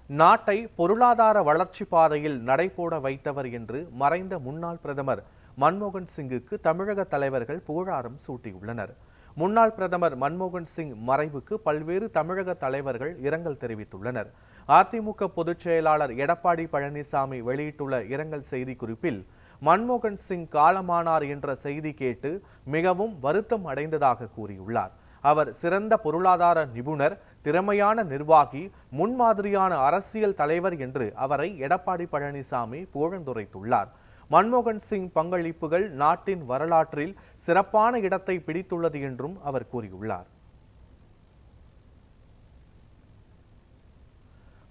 நாட்டை பொருளாதார வளர்ச்சி பாதையில் நடைபோட வைத்தவர் என்று மறைந்த முன்னாள் பிரதமர் மன்மோகன் சிங்குக்கு தமிழக தலைவர்கள் புகழாரம் சூட்டியுள்ளனர். முன்னாள் பிரதமர் மன்மோகன் சிங் மறைவுக்கு பல்வேறு தமிழக தலைவர்கள் இரங்கல் தெரிவித்துள்ளனர். அதிமுக பொதுச் செயலாளர் எடப்பாடி பழனிசாமி வெளியிட்டுள்ள இரங்கல் செய்திக்குறிப்பில், மன்மோகன் சிங் காலமானார் என்ற செய்தி கேட்டு மிகவும் வருத்தம் அடைந்ததாக கூறியுள்ளார். அவர் சிறந்த பொருளாதார நிபுணர், திறமையான நிர்வாகி, முன்மாதிரியான அரசியல் தலைவர் என்று அவரை எடப்பாடி பழனிசாமி புகழ்ந்துரைத்துள்ளார். மன்மோகன் சிங் பங்களிப்புகள் நாட்டின் வரலாற்றில் சிறப்பான இடத்தை பிடித்துள்ளது என்றும் அவர் கூறியுள்ளார்.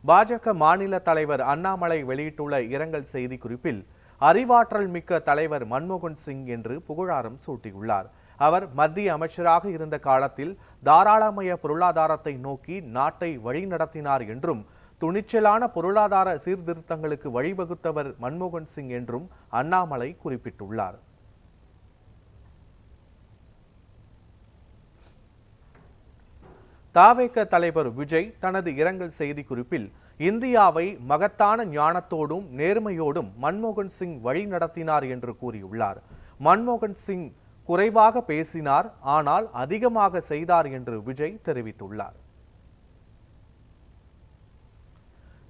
பாஜக மாநில தலைவர் அண்ணாமலை வெளியிட்டுள்ள இரங்கல் செய்தி குறிப்பில், அறிவாற்றல் மிக்க தலைவர் மன்மோகன் சிங் என்று புகழாரம் சூட்டியுள்ளார். அவர் மத்திய அமைச்சராக இருந்த காலத்தில் தாராளமய பொருளாதாரத்தை நோக்கி நாட்டை வழிநடத்தினார் என்றும், துணிச்சலான பொருளாதார சீர்திருத்தங்களுக்கு வழிவகுத்தவர் மன்மோகன் சிங் என்றும் அண்ணாமலை குறிப்பிட்டுள்ளார். தவேக தலைவர் விஜய் தனது இரங்கல் செய்தி குறிப்பில், இந்தியாவை மகத்தான ஞானத்தோடும் நேர்மையோடும் மன்மோகன் சிங் வழிநடத்தினார் என்று கூறியுள்ளார். மன்மோகன் சிங் குறைவாக பேசினார், ஆனால் அதிகமாக செய்தார் என்று விஜய் தெரிவித்துள்ளார்.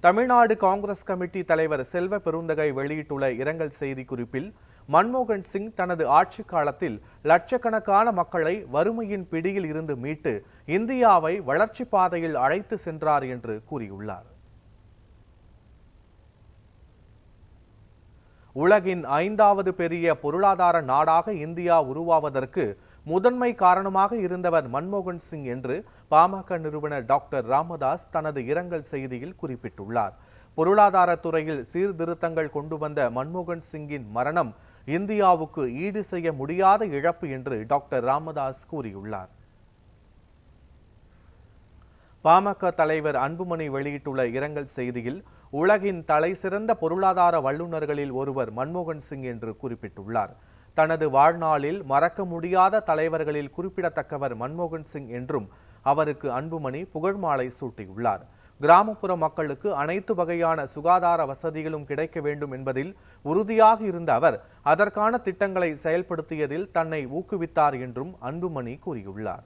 தமிழ்நாடு காங்கிரஸ் கமிட்டி தலைவர் செல்வ பெருந்தகை வெளியிட்டுள்ள இரங்கல் செய்தி குறிப்பில், மன்மோகன் சிங் தனது ஆட்சி காலத்தில் லட்சக்கணக்கான மக்களை வறுமையின் பிடியில் இருந்து மீட்டு இந்தியாவை வளர்ச்சி பாதையில் அழைத்து சென்றார் என்று கூறியுள்ளார். உலகின் 5வது பெரிய பொருளாதார நாடாக இந்தியா உருவாவதற்கு முதன்மை காரணமாக இருந்தவர் மன்மோகன் சிங் என்று பாமக நிறுவனர் டாக்டர் ராமதாஸ் தனது இரங்கல் செய்தியில் குறிப்பிட்டுள்ளார். பொருளாதார துறையில் சீர்திருத்தங்கள் கொண்டு வந்த மன்மோகன் சிங்கின் மரணம் இந்தியாவுக்கு ஈடு செய்ய முடியாத இழப்பு என்று டாக்டர் ராமதாஸ் கூறியுள்ளார். பாமக தலைவர் அன்புமணி வெளியிட்டுள்ள இரங்கல் செய்தியில், உலகின் தலை சிறந்த பொருளாதார வல்லுநர்களில் ஒருவர் மன்மோகன் சிங் என்று குறிப்பிட்டுள்ளார். தனது வாழ்நாளில் மறக்க முடியாத தலைவர்களில் குறிப்பிடத்தக்கவர் மன்மோகன் சிங் என்றும் அவருக்கு அன்புமணி புகழ்மாலை சூட்டியுள்ளார். கிராமப்புற மக்களுக்கு அனைத்து வகையான சுகாதார வசதிகளும் கிடைக்க வேண்டும் என்பதில் உறுதியாக இருந்த அவர் அதற்கான திட்டங்களை செயல்படுத்தியதில் தன்னை ஊக்குவித்தார் என்றும் அன்புமணி கூறியுள்ளார்.